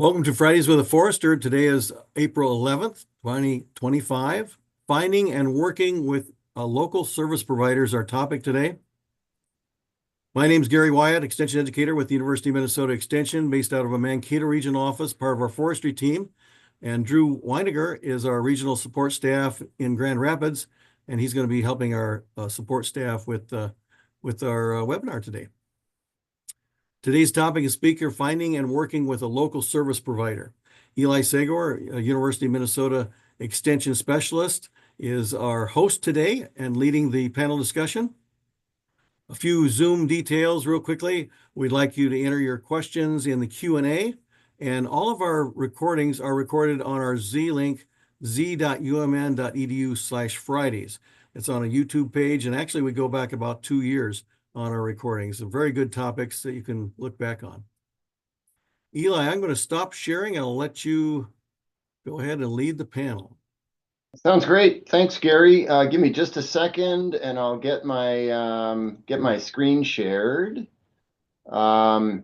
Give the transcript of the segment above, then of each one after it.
Welcome to Fridays with a Forester. Today is April 11th, 2025. Finding and working with local service providers, our topic today. My name is Gary Wyatt, Extension Educator with the University of Minnesota Extension, based out of a Mankato Regional Office, part of our forestry team. And Drew Weiniger is our regional support staff in Grand Rapids, and he's going to be helping our support staff with our webinar today. Today's topic is speaker finding and working with a local service provider. Eli Segor, a University of Minnesota Extension Specialist, is our host today and leading the panel discussion. A few Zoom details real quickly. We'd like you to enter your questions in the Q&A, and all of our recordings are recorded on our Z link, z.umn.edu/Fridays. It's on a YouTube page, and actually we go back about 2 years on our recordings. Some very good topics that you can look back on. Eli, I'm going to stop sharing and I'll let you go ahead and lead the panel. Sounds great. Thanks, Gary. Give me just a second and I'll get my screen shared. It's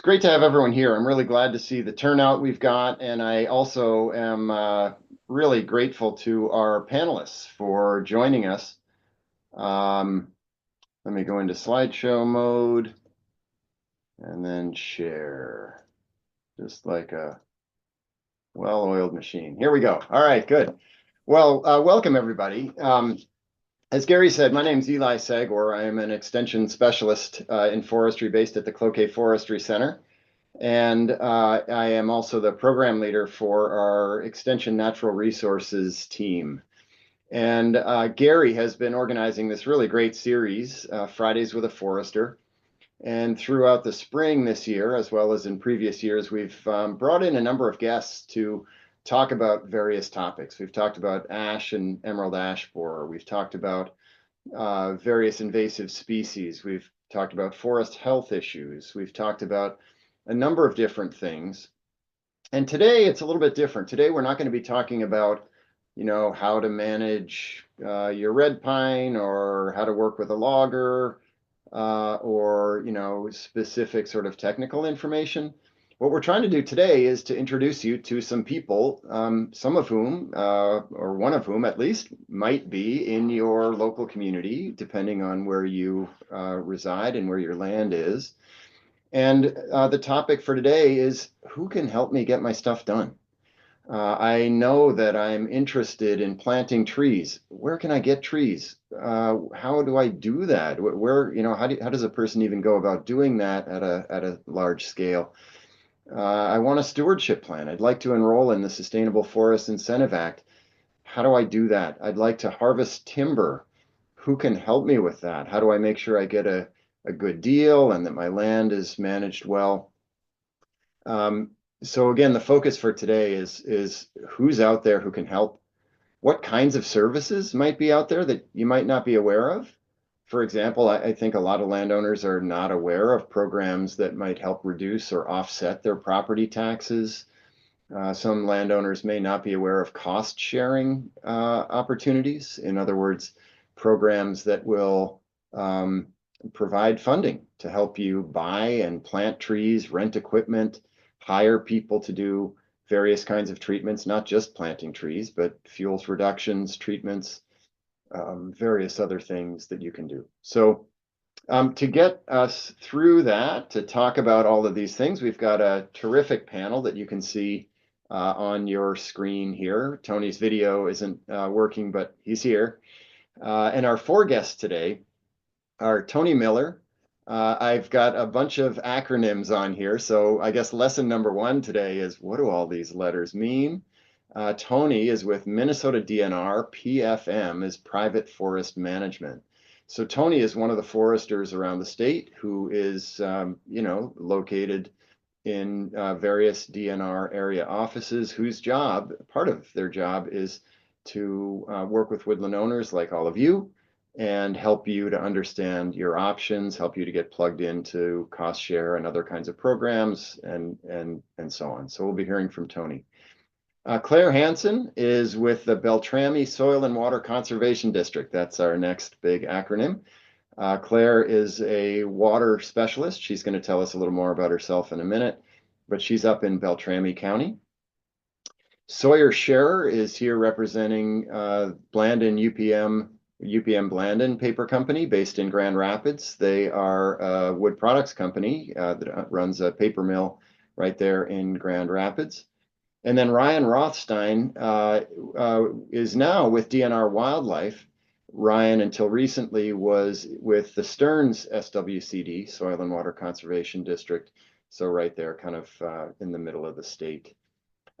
great to have everyone here. I'm really glad to see the turnout we've got, and I also am really grateful to our panelists for joining us. Let me go into slideshow mode and then share, just like a well-oiled machine. Here we go. All right, good. Well, welcome everybody. As Gary said, my name is Eli Segor. I am an extension specialist in forestry based at the Cloquet Forestry Center. And I am also the program leader for our Extension Natural Resources team. And Gary has been organizing this really great series, Fridays with a Forester. And throughout the spring this year, as well as in previous years, we've brought in a number of guests to talk about various topics. We've talked about ash and emerald ash borer. We've talked about various invasive species. We've talked about forest health issues. We've talked about a number of different things. And today it's a little bit different. Today we're not going to be talking about, how to manage your red pine, or how to work with a logger, or specific sort of technical information. What we're trying to do today is to introduce you to some people, some of whom, or one of whom at least, might be in your local community, depending on where you reside and where your land is. And the topic for today is, who can help me get my stuff done? I know that I'm interested in planting trees. Where can I get trees? How do I do that? Where, how does a person even go about doing that at a large scale? I want a stewardship plan. I'd like to enroll in the Sustainable Forest Incentive Act. How do I do that? I'd like to harvest timber. Who can help me with that? How do I make sure I get a good deal and that my land is managed well? So again, the focus for today is who's out there who can help. What kinds of services might be out there that you might not be aware of? For example, I think a lot of landowners are not aware of programs that might help reduce or offset their property taxes. Some landowners may not be aware of cost sharing opportunities. In other words, programs that will provide funding to help you buy and plant trees, rent equipment, hire people to do various kinds of treatments, not just planting trees, but fuels reductions, treatments, various other things that you can do. So to get us through that, to talk about all of these things, we've got a terrific panel that you can see on your screen here. Tony's video isn't working, but he's here. And our four guests today are Tony Miller. I've got a bunch of acronyms on here. So I guess lesson number one today is, what do all these letters mean? Tony is with Minnesota DNR. PFM is Private Forest Management. So Tony is one of the foresters around the state who is, located in various DNR area offices, whose job, part of their job, is to work with woodland owners like all of you, and help you to understand your options, help you to get plugged into cost share and other kinds of programs, and so on. So we'll be hearing from Tony. Claire Hansen is with the Beltrami Soil and Water Conservation District. That's our next big acronym. Claire is a water specialist. She's going to tell us a little more about herself in a minute. but she's up in Beltrami County. Sawyer Scherer is here representing Blandin UPM Blandin Paper Company based in Grand Rapids. They are a wood products company that runs a paper mill right there in Grand Rapids. And then Ryan Rothstein is now with DNR Wildlife. Ryan, until recently, was with the Stearns SWCD, Soil and Water Conservation District. So right there, kind of in the middle of the state.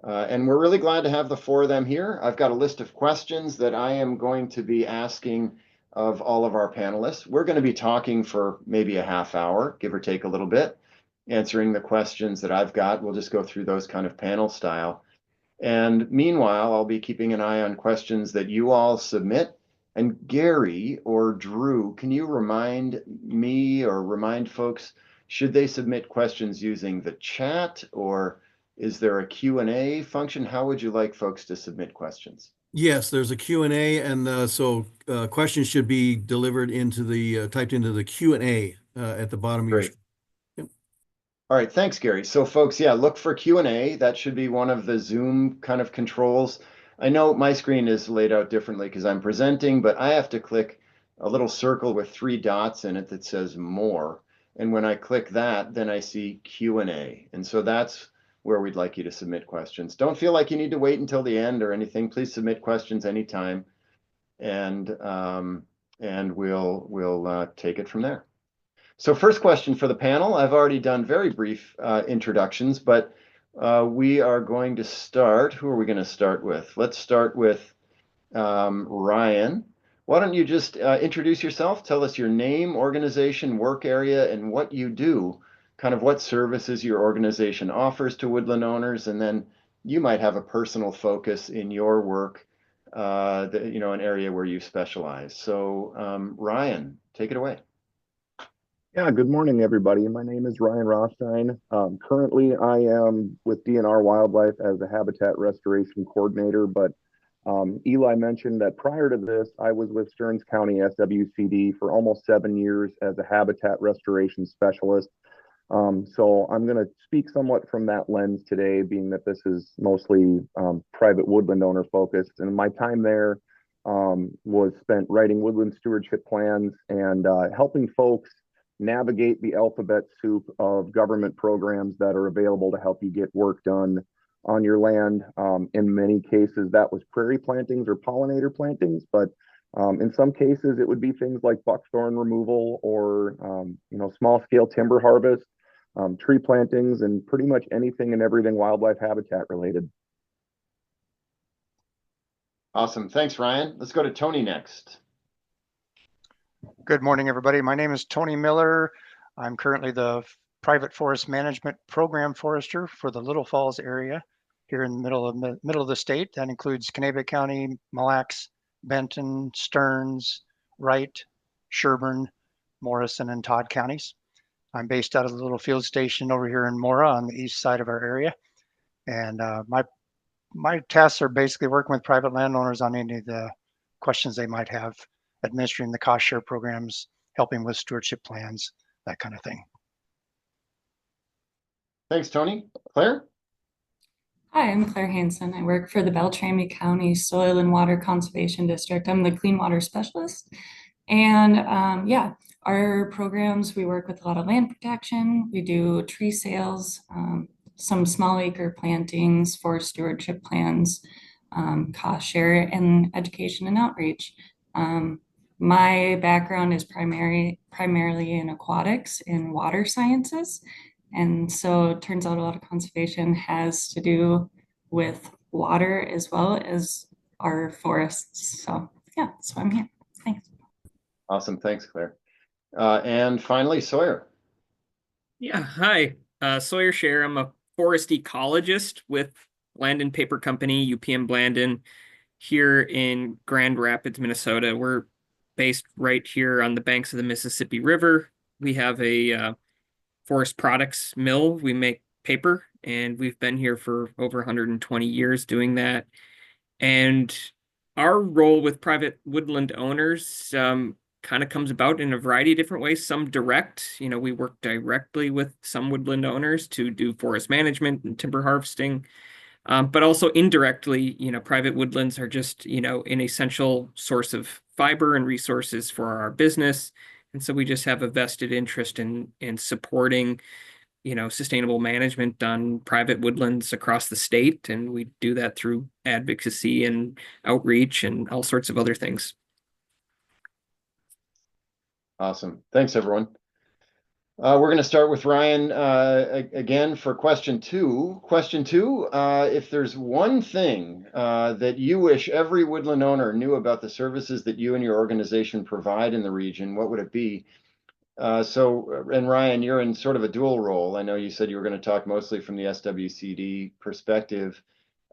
And we're really glad to have the four of them here. I've got a list of questions that I am going to be asking of all of our panelists. We're going to be talking for maybe a half hour, give or take a little bit, answering the questions that I've got. We'll just go through those kind of panel style. And meanwhile, I'll be keeping an eye on questions that you all submit. And Gary or Drew, can you remind me or remind folks, should they submit questions using the chat, or is there a Q&A function? How would you like folks to submit questions? Yes, there's a Q&A, and so questions should be delivered into the typed into the Q&A at the bottom of your Great. screen. Yep. All right, thanks, Gary. So folks, yeah, look for Q&A. That should be one of the Zoom kind of controls. I know my screen is laid out differently because I'm presenting, but I have to click a little circle with 3 dots in it that says more. And when I click that, then I see Q&A. And so that's where we'd like you to submit questions. Don't feel like you need to wait until the end or anything. Please submit questions anytime, and we'll take it from there. So first question for the panel. I've already done very brief introductions, but we are going to start. Who are we going to start with? Let's start with Ryan. Why don't you just introduce yourself? Tell us your name, organization, work area, and what you do, kind of what services your organization offers to woodland owners, and then you might have a personal focus in your work, an area where you specialize. So Ryan, take it away. Yeah, good morning, everybody. My name is Ryan Rothstein. Currently, I am with DNR Wildlife as a habitat restoration coordinator, but Eli mentioned that prior to this, I was with Stearns County SWCD for almost 7 years as a habitat restoration specialist. So I'm going to speak somewhat from that lens today, being that this is mostly private woodland owner focused. And my time there was spent writing woodland stewardship plans and helping folks navigate the alphabet soup of government programs that are available to help you get work done on your land. In many cases, that was prairie plantings or pollinator plantings, but in some cases, it would be things like buckthorn removal or small scale timber harvest, tree plantings, and pretty much anything and everything wildlife habitat related. Awesome. Thanks, Ryan. Let's go to Tony next. Good morning, everybody. My name is Tony Miller. I'm currently the Private Forest Management Program Forester for the Little Falls area here in the middle of the state. That includes Kanabec County, Mille Lacs, Benton, Stearns, Wright, Sherburne, Morrison, and Todd counties. I'm based out of the little field station over here in Mora on the east side of our area. And my tasks are basically working with private landowners on any of the questions they might have, administering the cost share programs, helping with stewardship plans, that kind of thing. Thanks, Tony. Claire? Hi, I'm Claire Hansen. I work for the Beltrami County Soil and Water Conservation District. I'm the clean water specialist. And our programs, we work with a lot of land protection. We do tree sales, some small acre plantings, forest stewardship plans, cost share, and education and outreach. My background is primarily in aquatics and water sciences. And so it turns out a lot of conservation has to do with water as well as our forests. So yeah, that's why I'm here. Thanks. Awesome. Thanks, Claire. And finally, Sawyer. Yeah, hi. Sawyer Scherer. I'm a forest ecologist with Blandin Paper Company, UPM Blandin, here in Grand Rapids, Minnesota. We're based right here on the banks of the Mississippi River. We have a forest products mill. We make paper, and we've been here for over 120 years doing that. And our role with private woodland owners, kind of comes about in a variety of different ways. Some direct, we work directly with some woodland owners to do forest management and timber harvesting. But also indirectly, private woodlands are just, an essential source of fiber and resources for our business. And so we just have a vested interest in supporting, sustainable management on private woodlands across the state. And we do that through advocacy and outreach and all sorts of other things. Awesome. Thanks, everyone. We're going to start with Ryan again for question two. Question two, if there's one thing that you wish every woodland owner knew about the services that you and your organization provide in the region, what would it be? And Ryan, you're in sort of a dual role. I know you said you were going to talk mostly from the SWCD perspective.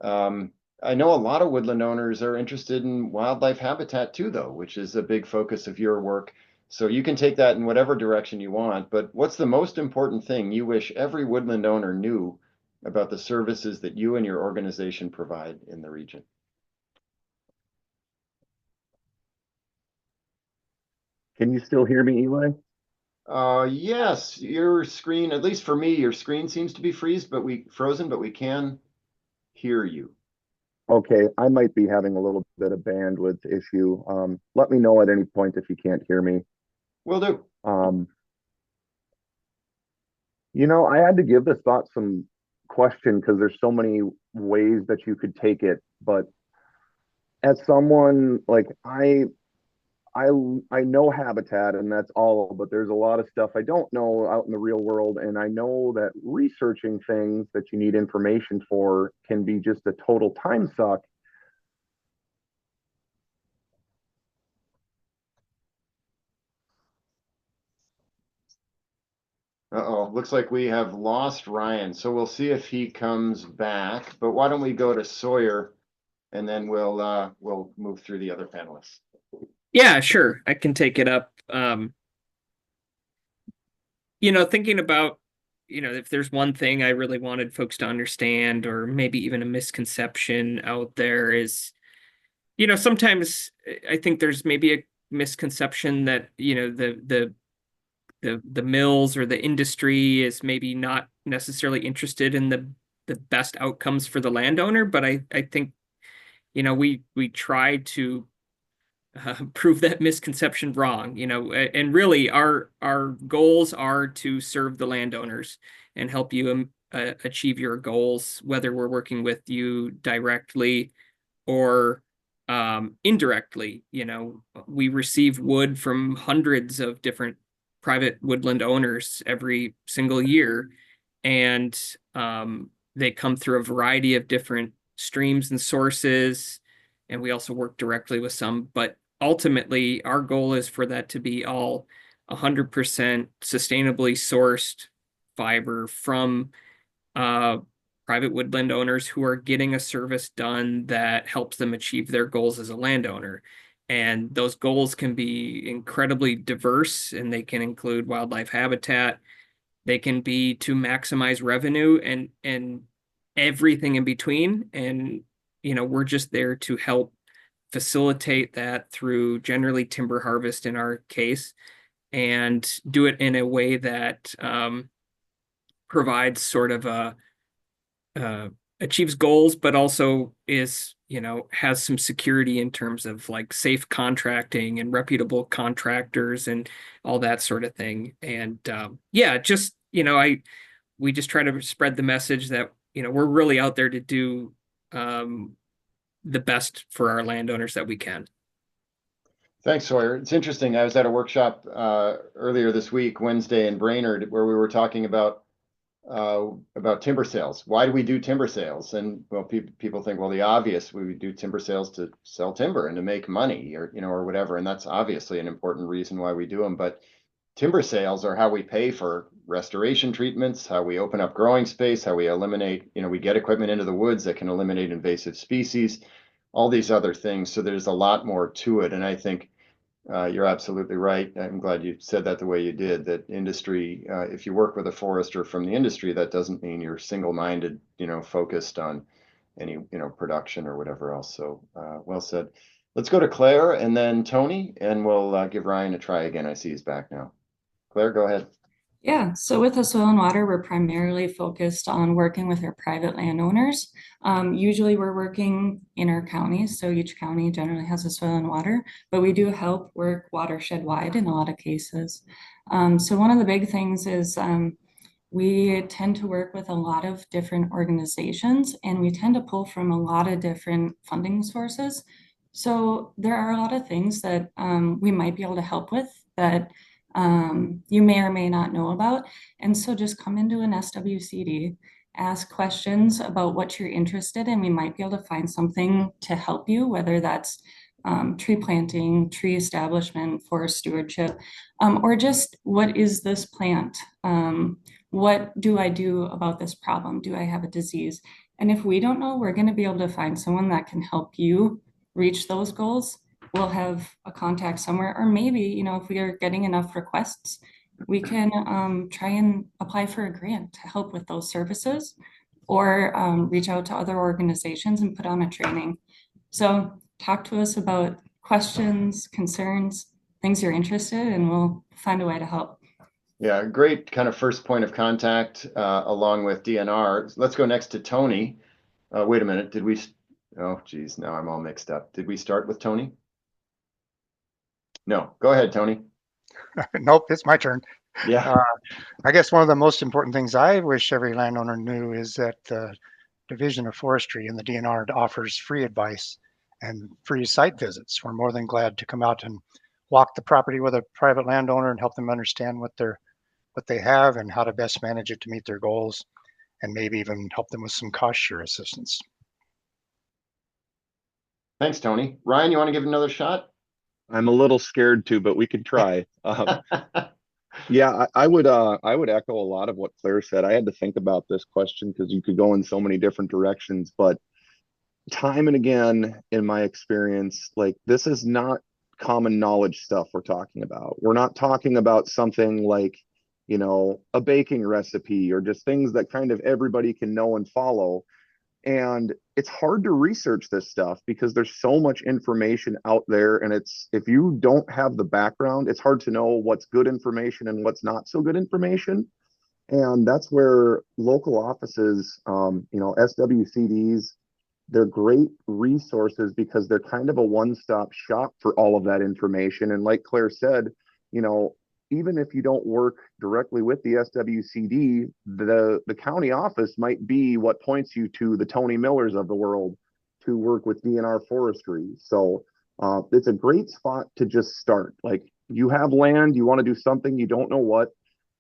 I know a lot of woodland owners are interested in wildlife habitat too, though, which is a big focus of your work. So you can take that in whatever direction you want, but what's the most important thing you wish every woodland owner knew about the services that you and your organization provide in the region? Can you still hear me, Eli? Yes, your screen, at least for me, your screen seems to be frozen, but we can hear you. Okay, I might be having a little bit of bandwidth issue. Let me know at any point if you can't hear me. Will do. I had to give this thought some question because there's so many ways that you could take it. But as someone like I know habitat and that's all, but there's a lot of stuff I don't know out in the real world. And I know that researching things that you need information for can be just a total time suck. Uh-oh, looks like we have lost Ryan. So we'll see if he comes back. But why don't we go to Sawyer and then we'll move through the other panelists. Yeah, sure. I can take it up. Thinking about, if there's one thing I really wanted folks to understand, or maybe even a misconception out there is, sometimes I think there's maybe a misconception that, the mills or the industry is maybe not necessarily interested in the best outcomes for the landowner. But I think, we try to prove that misconception wrong, and really our goals are to serve the landowners and help you achieve your goals, whether we're working with you directly or indirectly. We receive wood from hundreds of different private woodland owners every single year, and they come through a variety of different streams and sources, and we also work directly with some. But ultimately, our goal is for that to be all 100% sustainably sourced fiber from private woodland owners who are getting a service done that helps them achieve their goals as a landowner. And those goals can be incredibly diverse, and they can include wildlife habitat. They can be to maximize revenue and everything in between. And, we're just there to help facilitate that through generally timber harvest in our case, and do it in a way that provides sort of achieves goals, but also is, has some security in terms of like safe contracting and reputable contractors and all that sort of thing. And just, we just try to spread the message that, we're really out there to do the best for our landowners that we can. Thanks, Sawyer. It's interesting. I was at a workshop earlier this week, Wednesday, in Brainerd, where we were talking about timber sales. Why do we do timber sales? And well, people think, well, the obvious, we do timber sales to sell timber and to make money, or whatever. And that's obviously an important reason why we do them. But timber sales are how we pay for restoration treatments, how we open up growing space, how we eliminate, we get equipment into the woods that can eliminate invasive species, all these other things. So there's a lot more to it. And I think you're absolutely right. I'm glad you said that the way you did, that industry, if you work with a forester from the industry, that doesn't mean you're single-minded, focused on any, production or whatever else. So well said. Let's go to Claire and then Tony, and we'll give Ryan a try again. I see he's back now. Claire, go ahead. Yeah, so with the Soil and Water, we're primarily focused on working with our private landowners. Usually we're working in our counties, so each county generally has a soil and water, but we do help work watershed wide in a lot of cases. So one of the big things is we tend to work with a lot of different organizations, and we tend to pull from a lot of different funding sources. So there are a lot of things that we might be able to help with that you may or may not know about. And so just come into an SWCD, ask questions about what you're interested in. We might be able to find something to help you, whether that's tree planting, tree establishment, forest stewardship, or just what is this plant? What do I do about this problem? Do I have a disease? And if we don't know, we're going to be able to find someone that can help you reach those goals. We'll have a contact somewhere, or maybe, you know, if we are getting enough requests, we can try and apply for a grant to help with those services, or reach out to other organizations and put on a training. So talk to us about questions, concerns, things you're interested in, and we'll find a way to help. Yeah, great kind of first point of contact along with DNR. Let's go next to Tony. Wait a minute, did we? Oh, geez, now I'm all mixed up. Did we start with Tony? No, go ahead, Tony. Nope, it's my turn. Yeah. I guess one of the most important things I wish every landowner knew is that the Division of Forestry and the DNR offers free advice and free site visits. We're more than glad to come out and walk the property with a private landowner and help them understand what they have and how to best manage it to meet their goals, and maybe even help them with some cost share assistance. Thanks, Tony. Ryan, you want to give it another shot? I'm a little scared too, but we can try. Yeah, I would echo a lot of what Claire said. I had to think about this question because you could go in so many different directions, but time and again, in my experience, like this is not common knowledge stuff we're talking about. We're not talking about something like, you know, a baking recipe or just things that kind of everybody can know and follow. And it's hard to research this stuff because there's so much information out there, and it's, if you don't have the background, it's hard to know what's good information and what's not so good information. And that's where local offices, you know, SWCDs, they're great resources because they're kind of a one-stop shop for all of that information. And like Claire said, you know, even if you don't work directly with the SWCD, the county office might be what points you to the Tony Millers of the world to work with DNR forestry. So it's a great spot to just start. Like, you have land, you want to do something, you don't know what,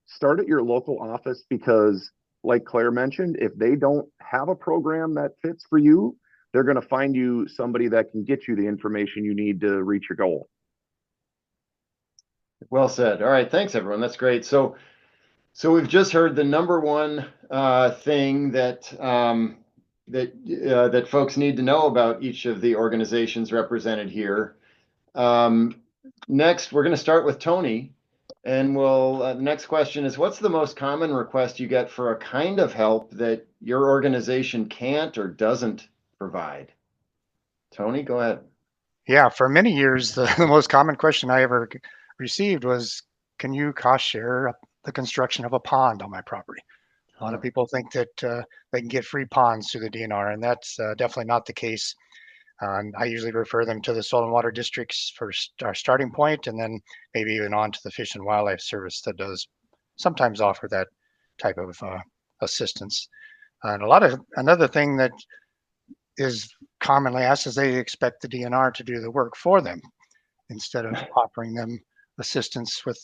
start at your local office, because like Claire mentioned, if they don't have a program that fits for you, they're going to find you somebody that can get you the information you need to reach your goal. Well said. All right, thanks everyone. That's great. So we've just heard the number one thing that that folks need to know about each of the organizations represented here. Next, we're going to start with Tony, and we'll next question is, what's the most common request you get for a kind of help that your organization can't or doesn't provide? Tony, go ahead. Yeah, for many years, the most common question I ever received was, can you cost share the construction of a pond on my property? A lot of people think that they can get free ponds through the DNR, and that's definitely not the case. I usually refer them to the soil and water districts for our starting point, and then maybe even on to the Fish and Wildlife Service that does sometimes offer that type of assistance. And another thing that is commonly asked is they expect the DNR to do the work for them instead of offering them assistance with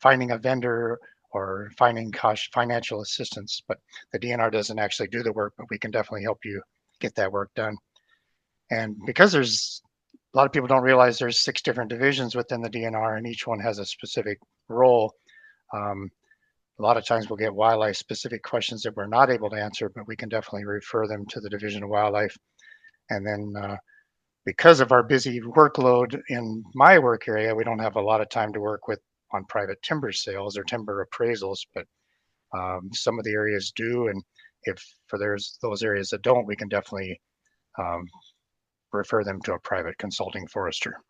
finding a vendor or finding financial assistance. But the DNR doesn't actually do the work, but we can definitely help you get that work done. And because there's a lot of people don't realize there's 6 different divisions within the DNR, and each one has a specific role. A lot of times we'll get wildlife specific questions that we're not able to answer, but we can definitely refer them to the Division of Wildlife. And then because of our busy workload in my work area, we don't have a lot of time to work with on private timber sales or timber appraisals, but some of the areas do. And if for those areas that don't, we can definitely refer them to a private consulting forester.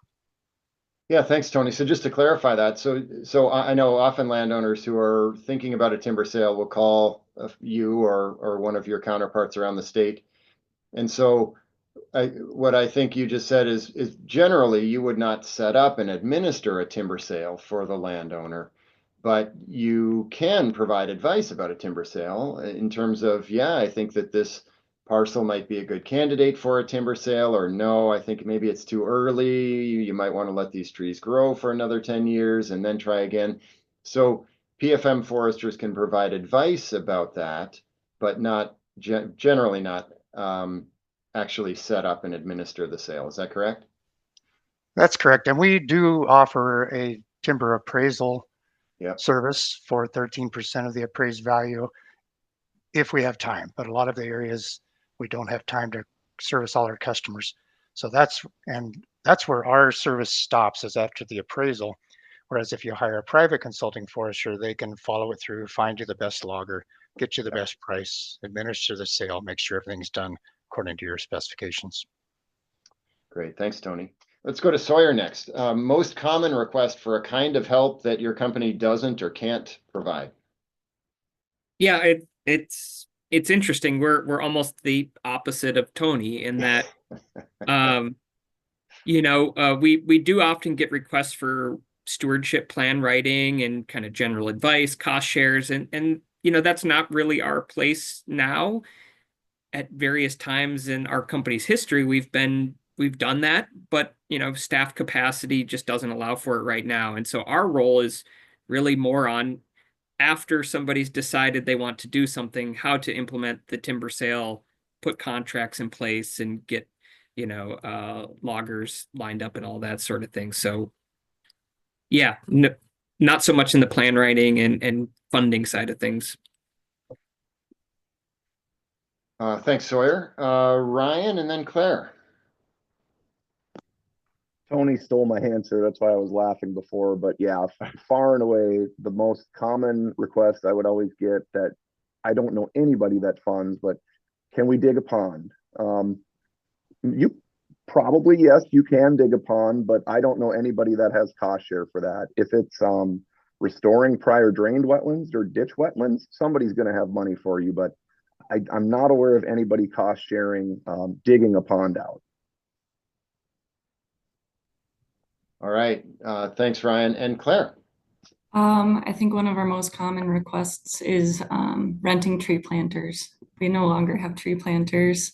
Yeah, thanks, Tony. So just to clarify that, so I know often landowners who are thinking about a timber sale will call you or one of your counterparts around the state. And so what I think you just said is generally you would not set up and administer a timber sale for the landowner, but you can provide advice about a timber sale in terms of, yeah, I think that this parcel might be a good candidate for a timber sale, or no, I think maybe it's too early. You might want to let these trees grow for another 10 years and then try again. So PFM foresters can provide advice about that, but not generally not actually set up and administer the sale. Is that correct? That's correct. And we do offer a timber appraisal Yep. service for 13% of the appraised value if we have time. But a lot of the areas we don't have time to service all our customers. So that's where our service stops, is after the appraisal. Whereas if you hire a private consulting forester, they can follow it through, find you the best logger, get you the best price, administer the sale, make sure everything's done according to your specifications. Great. Thanks, Tony. Let's go to Sawyer next. Most common request for a kind of help that your company doesn't or can't provide. Yeah, it's interesting. We're almost the opposite of Tony in that we do often get requests for stewardship plan writing and kind of general advice, cost shares, and that's not really our place now. At various times in our company's history, we've done that, but staff capacity just doesn't allow for it right now. And so our role is really more on, after somebody's decided they want to do something, how to implement the timber sale, put contracts in place, and get loggers lined up and all that sort of thing. So yeah, not so much in the plan writing and funding side of things. Thanks, Sawyer. Ryan and then Claire. Tony stole my answer. That's why I was laughing before. But yeah, far and away, the most common request I would always get, that I don't know anybody that funds, but can we dig a pond? You probably, yes, you can dig a pond, but I don't know anybody that has cost share for that. If it's restoring prior drained wetlands or ditch wetlands, somebody's going to have money for you, but I'm not aware of anybody cost sharing digging a pond out. All right. Thanks, Ryan. And Claire. I think one of our most common requests is renting tree planters. We no longer have tree planters.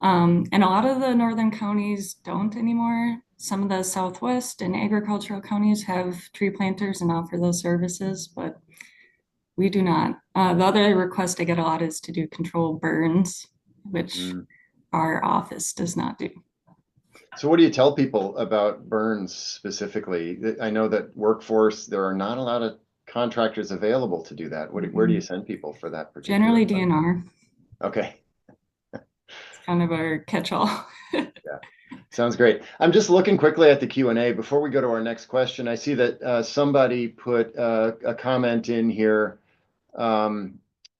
And a lot of the northern counties don't anymore. Some of the southwest and agricultural counties have tree planters and offer those services, but we do not. The other request I get a lot is to do controlled burns, which our office does not do. So what do you tell people about burns specifically? I know that workforce, there are not a lot of contractors available to do that. Where do you send people for that particular? Generally DNR. Okay. It's kind of our catch-all. Yeah, sounds great. I'm just looking quickly at the Q&A before we go to our next question. I see that somebody put a comment in here. There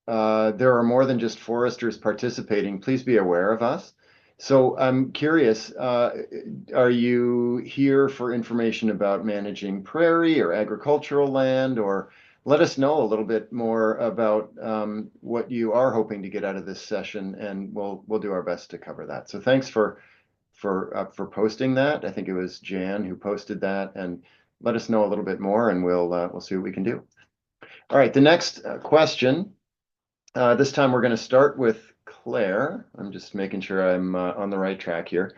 are more than just foresters participating. Please be aware of us. So I'm curious, are you here for information about managing prairie or agricultural land? Or let us know a little bit more about what you are hoping to get out of this session, and we'll do our best to cover that. So thanks for posting that. I think it was Jan who posted that, and let us know a little bit more, and we'll see what we can do. All right, the next question. This time we're going to start with Claire. I'm just making sure I'm on the right track here.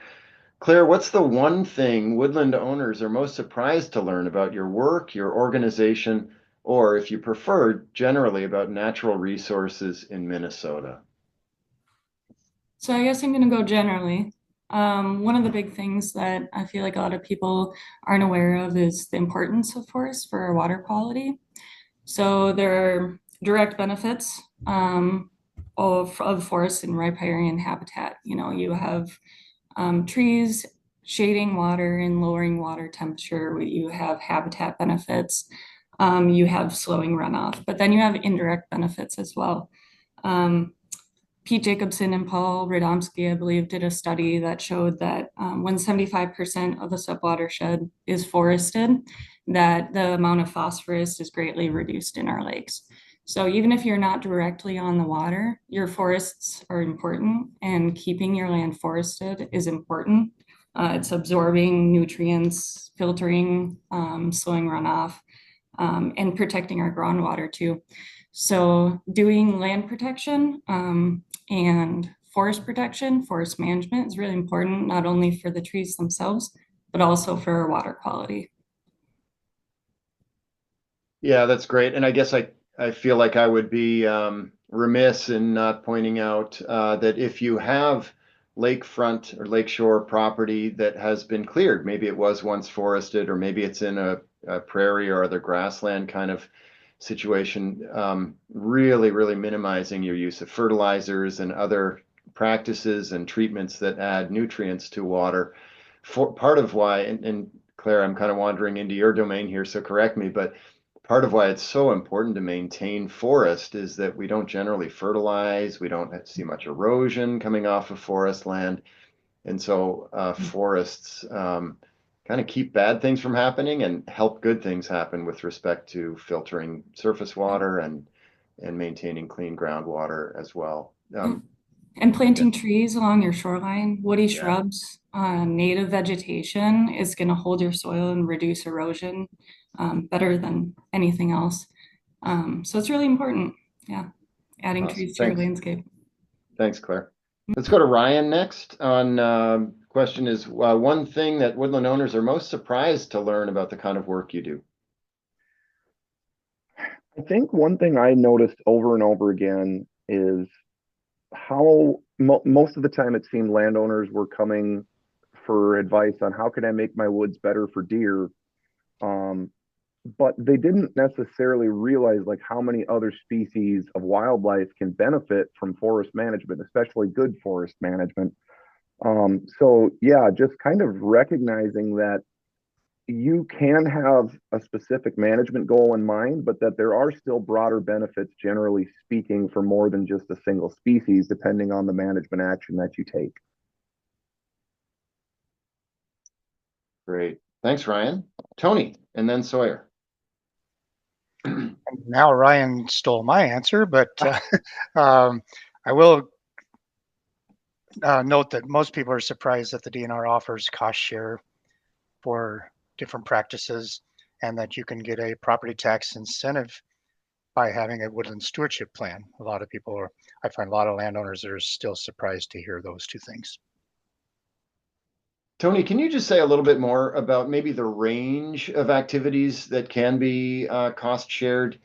Claire, what's the one thing woodland owners are most surprised to learn about your work, your organization, or if you prefer, generally about natural resources in Minnesota? So I guess I'm going to go generally. One of the big things that I feel like a lot of people aren't aware of is the importance of forests for our water quality. So there are direct benefits of forests in riparian habitat. You have trees shading water and lowering water temperature. You have habitat benefits. You have slowing runoff, but then you have indirect benefits as well. Pete Jacobson and Paul Radomski, I believe, did a study that showed that when 75% of the subwatershed is forested, that the amount of phosphorus is greatly reduced in our lakes. So even if you're not directly on the water, your forests are important, and keeping your land forested is important. It's absorbing nutrients, filtering, slowing runoff, and protecting our groundwater too. So doing land protection and forest protection, forest management is really important, not only for the trees themselves, but also for our water quality. Yeah, that's great. And I guess I feel like I would be remiss in not pointing out that if you have lakefront or lakeshore property that has been cleared, maybe it was once forested, or maybe it's in a prairie or other grassland kind of situation, really, really minimizing your use of fertilizers and other practices and treatments that add nutrients to water. For part of why, and Claire, I'm kind of wandering into your domain here, so correct me, but part of why it's so important to maintain forest is that we don't generally fertilize, we don't see much erosion coming off of forest land. And so forests kind of keep bad things from happening and help good things happen with respect to filtering surface water and maintaining clean groundwater as well. And planting trees along your shoreline, woody Yeah. shrubs, native vegetation is going to hold your soil and reduce erosion better than anything else. So it's really important. Yeah. Adding Awesome. trees to your Thanks. landscape. Thanks, Claire. Let's go to Ryan next. On question is one thing that woodland owners are most surprised to learn about the kind of work you do. I think one thing I noticed over and over again is how most of the time it seemed landowners were coming for advice on how can I make my woods better for deer. But they didn't necessarily realize like how many other species of wildlife can benefit from forest management, especially good forest management. So yeah, just kind of recognizing that you can have a specific management goal in mind, but that there are still broader benefits, generally speaking, for more than just a single species, depending on the management action that you take. Great. Thanks, Ryan. Tony, and then Sawyer. Now Ryan stole my answer, but I will note that most people are surprised that the DNR offers cost share for different practices, and that you can get a property tax incentive by having a woodland stewardship plan. A lot of people are, I find a lot of landowners are still surprised to hear those two things. Tony, can you just say a little bit more about maybe the range of activities that can be cost shared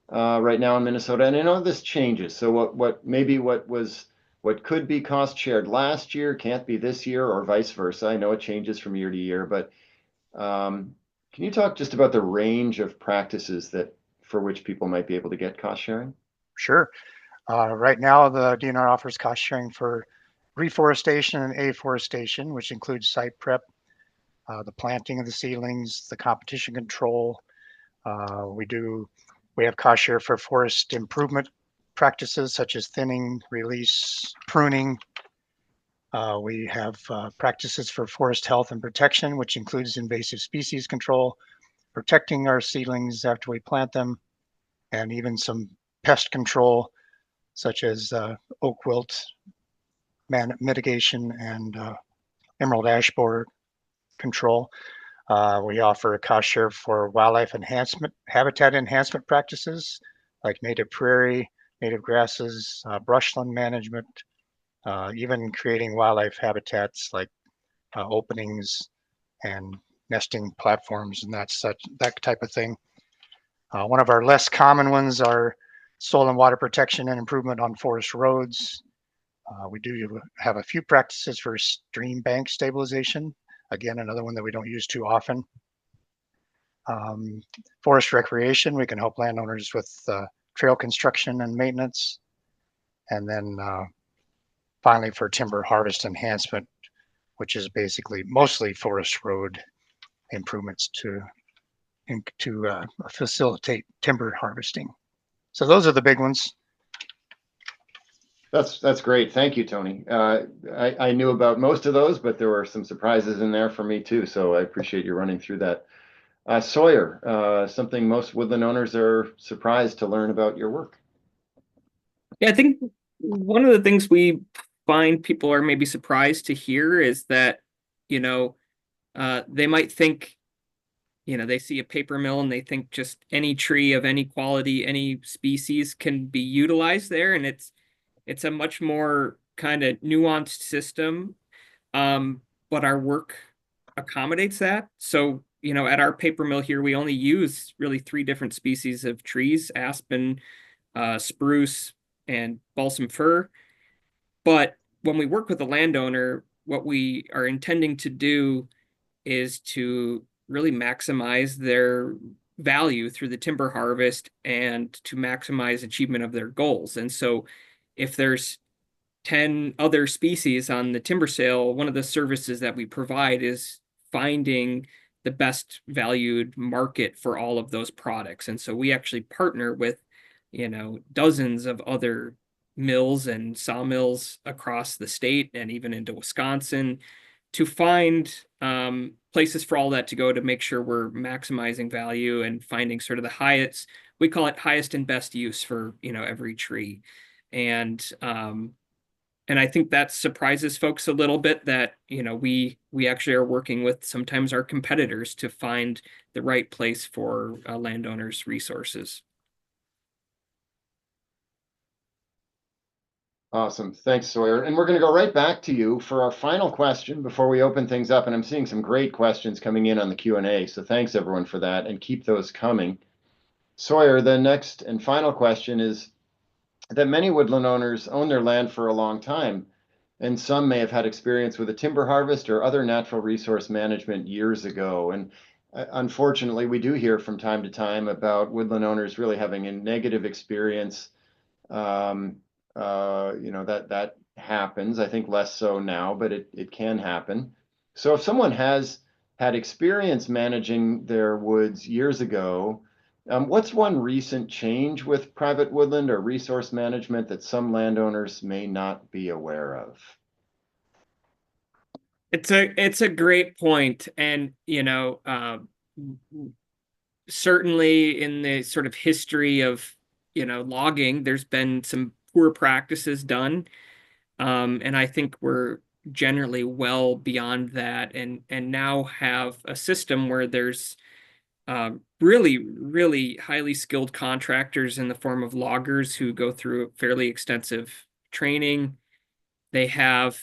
right now in Minnesota? And I know this changes. So what could be cost shared last year can't be this year, or vice versa. I know it changes from year to year, but can you talk just about the range of practices that for which people might be able to get cost sharing? Sure. Right now, the DNR offers cost sharing for reforestation and afforestation, which includes site prep, the planting of the seedlings, the competition control. We have cost share for forest improvement practices such as thinning, release, pruning. We have practices for forest health and protection, which includes invasive species control, protecting our seedlings after we plant them, and even some pest control, such as oak wilt mitigation and emerald ash borer control. We offer a cost share for wildlife enhancement, habitat enhancement practices like native prairie, native grasses, brushland management, even creating wildlife habitats like openings and nesting platforms and that type of thing. One of our less common ones are soil and water protection and improvement on forest roads. We do have a few practices for stream bank stabilization. Again, another one that we don't use too often. Forest recreation, we can help landowners with trail construction and maintenance. And then finally for timber harvest enhancement, which is basically mostly forest road improvements to facilitate timber harvesting. So those are the big ones. That's great. Thank you, Tony. I knew about most of those, but there were some surprises in there for me too. So I appreciate you running through that. Sawyer, something most woodland owners are surprised to learn about your work. Yeah, I think one of the things we find people are maybe surprised to hear is that, you know, they might think, they see a paper mill and they think just any tree of any quality, any species can be utilized there. And it's a much more kind of nuanced system. But our work accommodates that. So, at our paper mill here, we only use really 3 different species of trees: aspen, spruce, and balsam fir. But when we work with a landowner, what we are intending to do is to really maximize their value through the timber harvest and to maximize achievement of their goals. And so if there's 10 other species on the timber sale, one of the services that we provide is finding the best valued market for all of those products. And so we actually partner with, dozens of other mills and sawmills across the state and even into Wisconsin to find places for all that to go to make sure we're maximizing value and finding sort of the highest, we call it highest and best use for, every tree. And I think that surprises folks a little bit that, we actually are working with sometimes our competitors to find the right place for landowners' resources. Awesome. Thanks, Sawyer. And we're going to go right back to you for our final question before we open things up. And I'm seeing some great questions coming in on the Q&A. So thanks everyone for that, and keep those coming. Sawyer, the next and final question is that many woodland owners own their land for a long time, and some may have had experience with a timber harvest or other natural resource management years ago. And unfortunately, we do hear from time to time about woodland owners really having a negative experience. That happens. I think less so now, but it can happen. So if someone has had experience managing their woods years ago, what's one recent change with private woodland or resource management that some landowners may not be aware of? It's a great point. And, certainly in the sort of history of, logging, there's been some poor practices done. And I think we're generally well beyond that and now have a system where there's really, really highly skilled contractors in the form of loggers who go through fairly extensive training. They have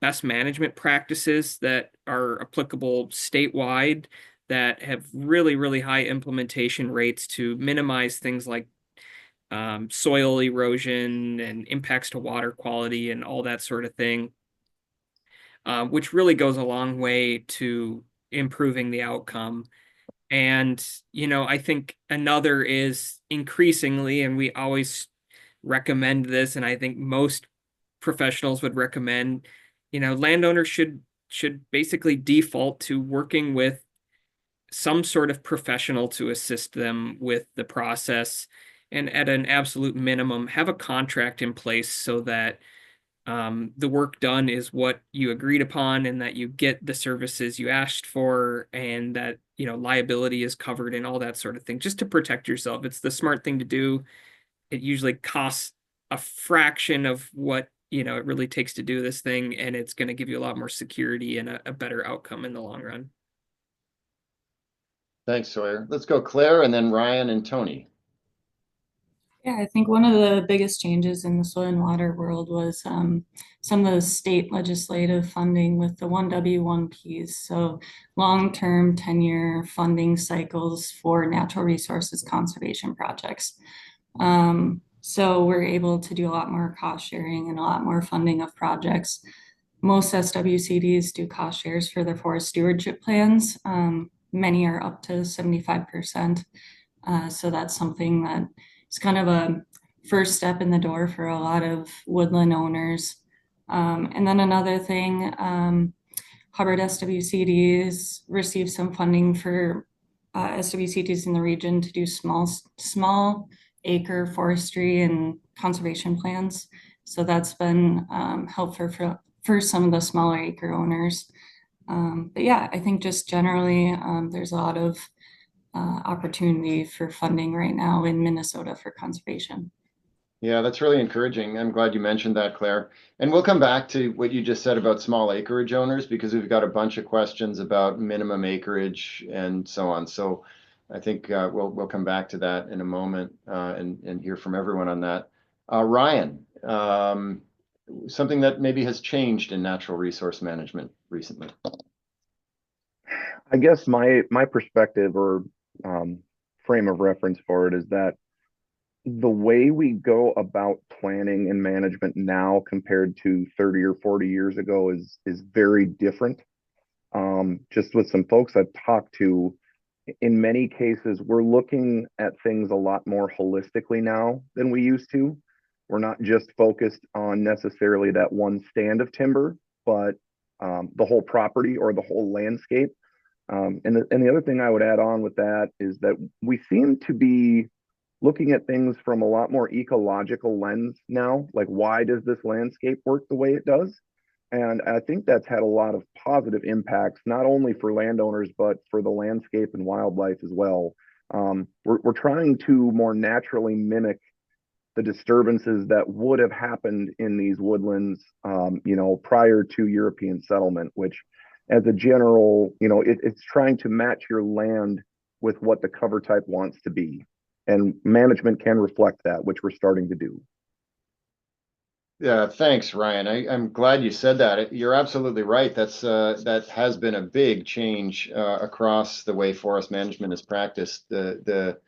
best management practices that are applicable statewide that have really, really high implementation rates to minimize things like soil erosion and impacts to water quality and all that sort of thing, which really goes a long way to improving the outcome. And, I think another is increasingly, and we always recommend this, and I think most professionals would recommend, landowners should basically default to working with some sort of professional to assist them with the process, and at an absolute minimum, have a contract in place so that the work done is what you agreed upon and that you get the services you asked for and that, liability is covered and all that sort of thing, just to protect yourself. It's the smart thing to do. It usually costs a fraction of what, it really takes to do this thing, and it's going to give you a lot more security and a better outcome in the long run. Thanks, Sawyer. Let's go Claire and then Ryan and Tony. Yeah, I think one of the biggest changes in the soil and water world was some of the state legislative funding with the 1W, 1Ps. So long-term 10-year funding cycles for natural resources conservation projects. So we're able to do a lot more cost sharing and a lot more funding of projects. Most SWCDs do cost shares for their forest stewardship plans. Many are up to 75%. So that's something that it's kind of a first step in the door for a lot of woodland owners. And then another thing, Hubbard SWCDs receive some funding for SWCDs in the region to do small acre forestry and conservation plans. So that's been helpful for some of the smaller acre owners. But yeah, I think just generally there's a lot of opportunity for funding right now in Minnesota for conservation. Yeah, that's really encouraging. I'm glad you mentioned that, Claire. And we'll come back to what you just said about small acreage owners, because we've got a bunch of questions about minimum acreage and so on. So I think we'll come back to that in a moment and hear from everyone on that. Ryan, something that maybe has changed in natural resource management recently. I guess my perspective or frame of reference for it is that the way we go about planning and management now compared to 30 or 40 years ago is very different. Just with some folks I've talked to, in many cases, we're looking at things a lot more holistically now than we used to. We're not just focused on necessarily that one stand of timber, but the whole property or the whole landscape. And the other thing I would add on with that is that we seem to be looking at things from a lot more ecological lens now. Like, why does this landscape work the way it does? And I think that's had a lot of positive impacts, not only for landowners, but for the landscape and wildlife as well. We're trying to more naturally mimic the disturbances that would have happened in these woodlands, prior to European settlement, which as a general, it's trying to match your land with what the cover type wants to be. And management can reflect that, which we're starting to do. Yeah, thanks, Ryan. I'm glad you said that. You're absolutely right. That has been a big change across the way forest management is practiced. That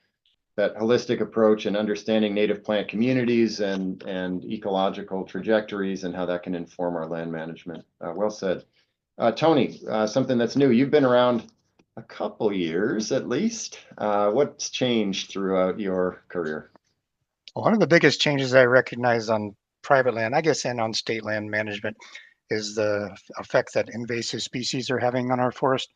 holistic approach and understanding native plant communities and ecological trajectories and how that can inform our land management. Well said. Tony, something that's new. You've been around a couple years at least. What's changed throughout your career? One of the biggest changes I recognize on private land, I guess, and on state land management is the effect that invasive species are having on our forest.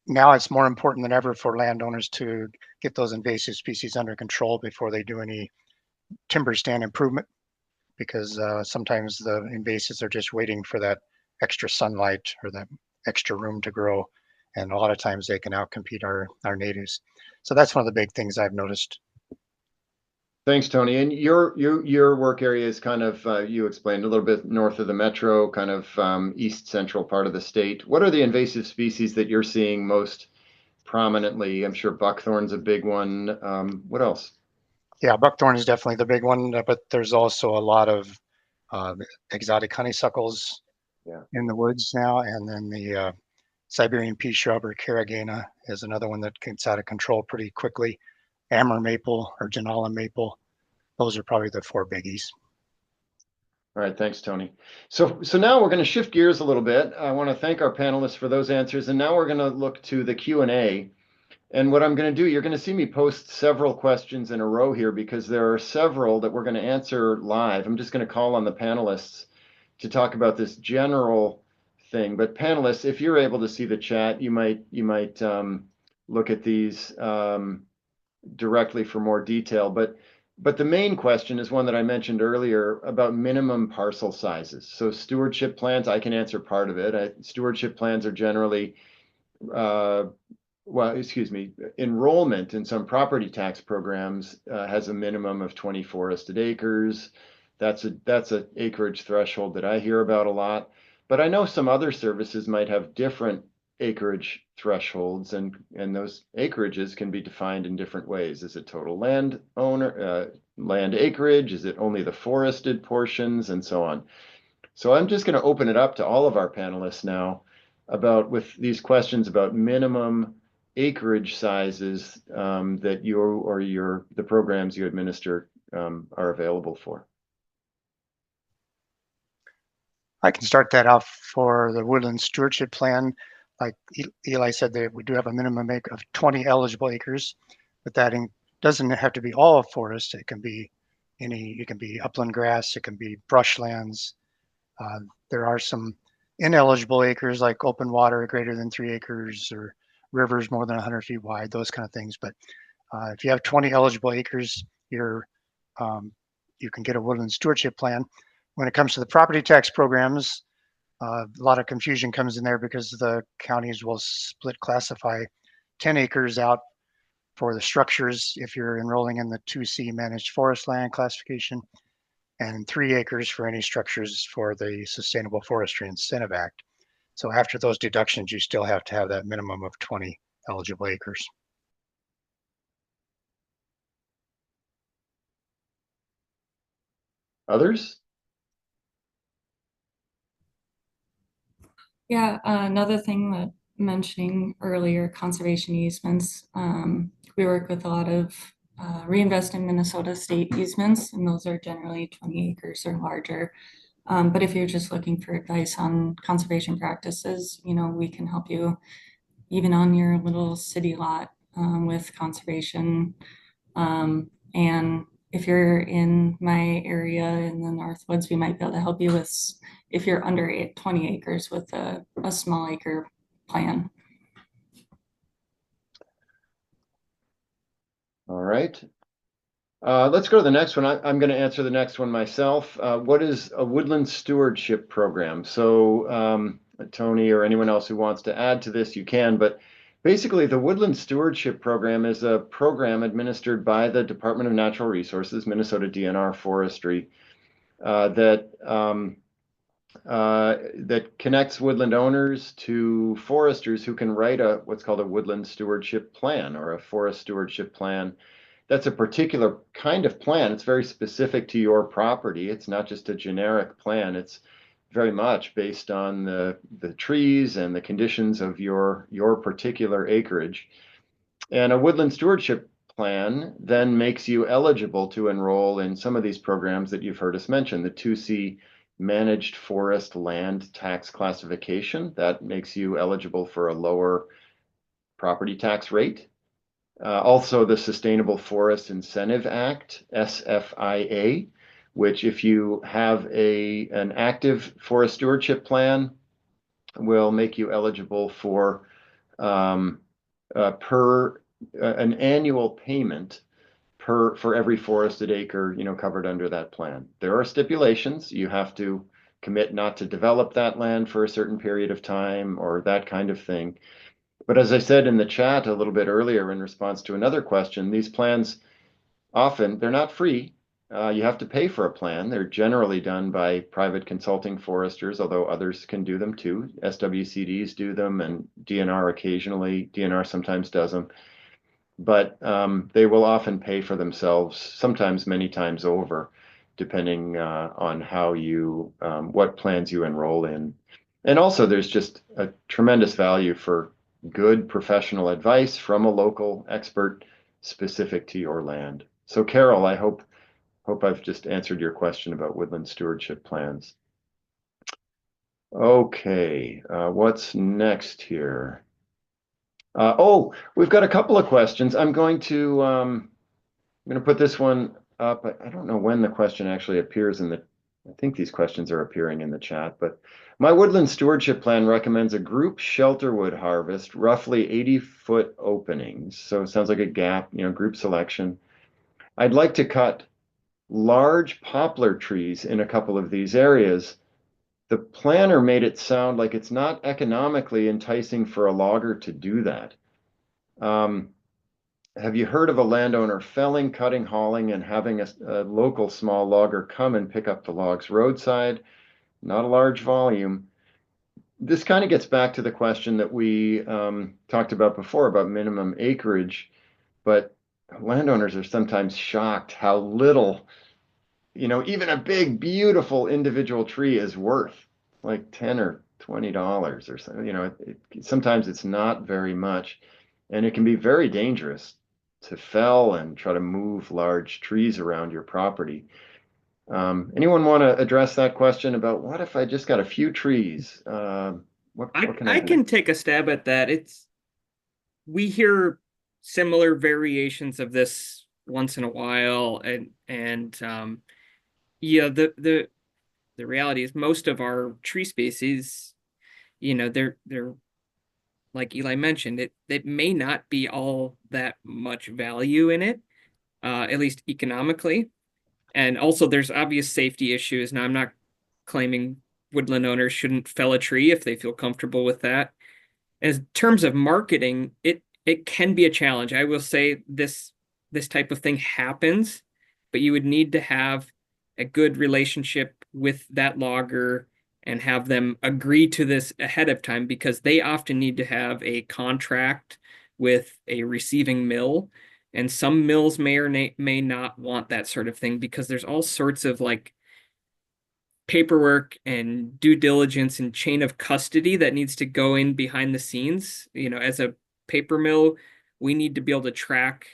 Now it's more important than ever for landowners to get those invasive species under control before they do any timber stand improvement, because sometimes the invasives are just waiting for that extra sunlight or that extra room to grow. And a lot of times they can outcompete our natives. So that's one of the big things I've noticed. Thanks, Tony. And your work area is kind of, you explained, a little bit north of the metro, kind of east central part of the state. What are the invasive species that you're seeing most prominently? I'm sure buckthorn's a big one. What else? Yeah, buckthorn is definitely the big one, but there's also a lot of exotic honeysuckles in the woods now. And then the Siberian pea shrub or carragena is another one that gets out of control pretty quickly. Amur maple or Janala maple. Those are probably the four biggies. All right, thanks, Tony. So now we're going to shift gears a little bit. I want to thank our panelists for those answers, and now we're going to look to the Q&A. And what I'm going to do, you're going to see me post several questions in a row here because there are several that we're going to answer live. I'm just going to call on the panelists to talk about this general thing. But panelists, if you're able to see the chat, you might look at these directly for more detail. But the main question is one that I mentioned earlier about minimum parcel sizes. So stewardship plans, I can answer part of it. Stewardship plans are generally, enrollment in some property tax programs has a minimum of 20 forested acres. That's a acreage threshold that I hear about a lot. But I know some other services might have different acreage thresholds, and those acreages can be defined in different ways. Is it total land acreage? Is it only the forested portions, and so on? So I'm just going to open it up to all of our panelists now with these questions about minimum acreage sizes that you or the programs you administer are available for. I can start that off for the woodland stewardship plan. Like Eli said, that we do have a minimum of 20 eligible acres, but that doesn't have to be all forest. It can be it can be upland grass, it can be brushlands. There are some ineligible acres like open water greater than 3 acres or rivers more than 100 feet wide, those kind of things. But if you have 20 eligible acres, you're you can get a woodland stewardship plan. When it comes to the property tax programs, a lot of confusion comes in there because the counties will split classify 10 acres out for the structures if you're enrolling in the 2C managed forest land classification, and 3 acres for any structures for the Sustainable Forestry Incentive Act. So after those deductions, you still have to have that minimum of 20 eligible acres. Others? Yeah, another thing that mentioning earlier, conservation easements. We work with a lot of Reinvest in Minnesota state easements, and those are generally 20 acres or larger. But if you're just looking for advice on conservation practices, we can help you even on your little city lot with conservation. And if you're in my area in the Northwoods, we might be able to help you with, if you're under 20 acres, with a small acre plan. All right. Let's go to the next one. I'm going to answer the next one myself. What is a woodland stewardship program? So Tony or anyone else who wants to add to this, you can, but basically the Woodland Stewardship Program is a program administered by the Department of Natural Resources, Minnesota DNR Forestry, that connects woodland owners to foresters who can write what's called a woodland stewardship plan or a forest stewardship plan. That's a particular kind of plan. It's very specific to your property. It's not just a generic plan. It's very much based on the trees and the conditions of your particular acreage. And a woodland stewardship plan then makes you eligible to enroll in some of these programs that you've heard us mention, the 2C managed forest land tax classification. That makes you eligible for a lower property tax rate. Also the Sustainable Forest Incentive Act, SFIA, which if you have an active forest stewardship plan, will make you eligible for an annual payment for every forested acre, covered under that plan. There are stipulations. You have to commit not to develop that land for a certain period of time or that kind of thing. But as I said in the chat a little bit earlier in response to another question, these plans often, they're not free. You have to pay for a plan. They're generally done by private consulting foresters, although others can do them too. SWCDs do them and DNR occasionally. DNR sometimes does them. But they will often pay for themselves, sometimes many times over, depending on how what plans you enroll in. And also there's just a tremendous value for good professional advice from a local expert specific to your land. So Carol, I hope I've just answered your question about woodland stewardship plans. Okay, what's next here? We've got a couple of questions. I'm going to put this one up. I don't know when the question actually appears I think these questions are appearing in the chat, but my woodland stewardship plan recommends a group shelterwood harvest, roughly 80-foot openings. So it sounds like a gap, group selection. I'd like to cut large poplar trees in a couple of these areas. The planner made it sound like it's not economically enticing for a logger to do that. Have you heard of a landowner felling, cutting, hauling, and having a local small logger come and pick up the logs roadside? Not a large volume. This kind of gets back to the question that we talked about before about minimum acreage, but landowners are sometimes shocked how little, even a big, beautiful individual tree is worth, like $10 or $20 or something. Sometimes it's not very much, and it can be very dangerous to fell and try to move large trees around your property. Anyone want to address that question about what if I just got a few trees? What can I do? I can take a stab at that. We hear similar variations of this once in a while, and yeah, the reality is most of our tree species, they're like Eli mentioned, it may not be all that much value in it, at least economically. And also there's obvious safety issues. Now, I'm not claiming woodland owners shouldn't fell a tree if they feel comfortable with that. As terms of marketing, it can be a challenge. I will say this type of thing happens, but you would need to have a good relationship with that logger and have them agree to this ahead of time, because they often need to have a contract with a receiving mill. And some mills may or may not want that sort of thing, because there's all sorts of like paperwork and due diligence and chain of custody that needs to go in behind the scenes. As a paper mill, we need to be able to track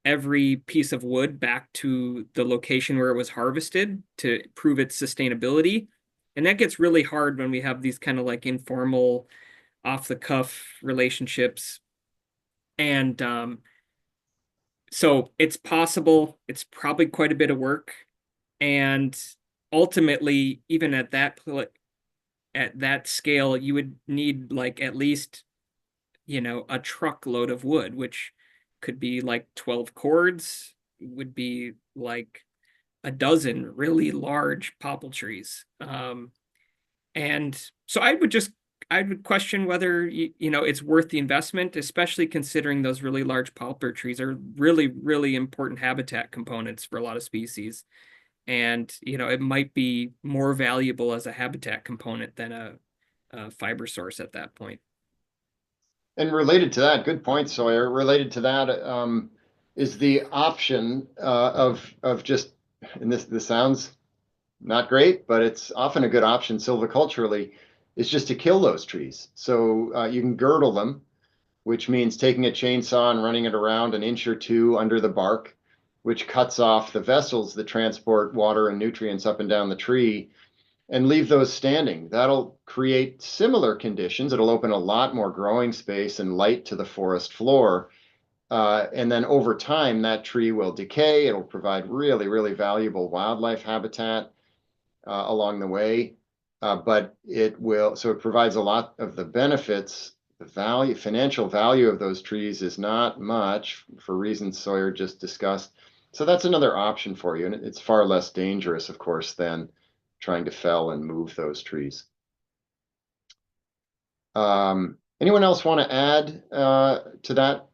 every piece of wood back to the location where it was harvested to prove its sustainability. And that gets really hard when we have these kind of like informal, off the cuff relationships. And so it's possible, it's probably quite a bit of work. And ultimately, even at that scale, you would need like at least, a truckload of wood, which could be like 12 cords, would be like a dozen really large popple trees. And so I would question whether it's worth the investment, especially considering those really large poplar trees are really, really important habitat components for a lot of species. And it might be more valuable as a habitat component than a fiber source at that point. And related to that, good point, Sawyer. Related to that, is the option of just, and this sounds not great, but it's often a good option silviculturally, is just to kill those trees. So you can girdle them, which means taking a chainsaw and running it around an inch or two under the bark, which cuts off the vessels that transport water and nutrients up and down the tree, and leave those standing. That'll create similar conditions. It'll open a lot more growing space and light to the forest floor. And then over time, that tree will decay. It'll provide really, really valuable wildlife habitat along the way. But it provides a lot of the benefits. The financial value of those trees is not much for reasons Sawyer just discussed. So that's another option for you. And it's far less dangerous, of course, than trying to fell and move those trees. Anyone else want to add to that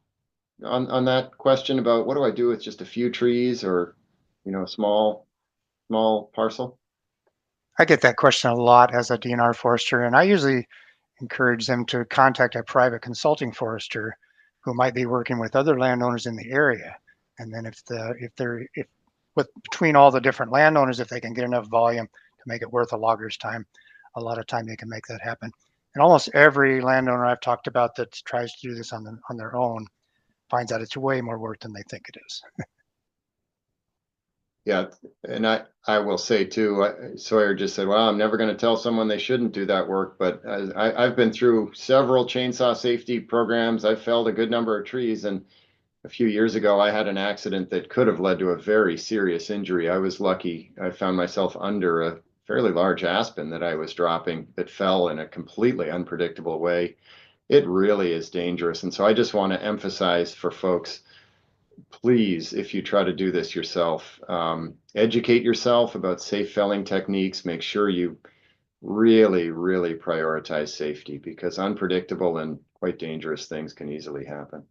on that question about what do I do with just a few trees or a small parcel? I get that question a lot as a DNR forester, and I usually encourage them to contact a private consulting forester who might be working with other landowners in the area. And then between all the different landowners, if they can get enough volume to make it worth a logger's time, a lot of time they can make that happen. And almost every landowner I've talked about that tries to do this on their own finds out it's way more work than they think it is. Yeah, and I will say too, Sawyer just said, well, I'm never going to tell someone they shouldn't do that work, but I've been through several chainsaw safety programs. I've felled a good number of trees, and a few years ago, I had an accident that could have led to a very serious injury. I was lucky. I found myself under a fairly large aspen that I was dropping that fell in a completely unpredictable way. It really is dangerous. And so I just want to emphasize for folks, please, if you try to do this yourself, educate yourself about safe felling techniques. Make sure you really, really prioritize safety, because unpredictable and quite dangerous things can easily happen.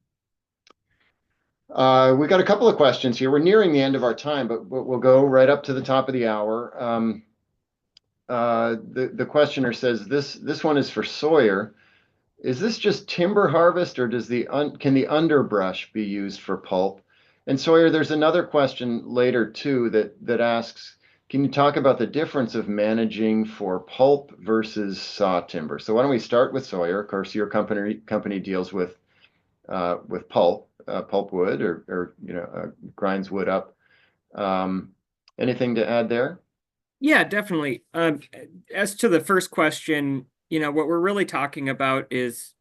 We got a couple of questions here. We're nearing the end of our time, but we'll go right up to the top of the hour. The questioner says, this one is for Sawyer. Is this just timber harvest, or can the underbrush be used for pulp? And Sawyer, there's another question later too that asks, can you talk about the difference of managing for pulp versus saw timber? So why don't we start with Sawyer? Of course, your company deals with pulp wood or grinds wood up. Anything to add there? Yeah, definitely. As to the first question, what we're really talking about is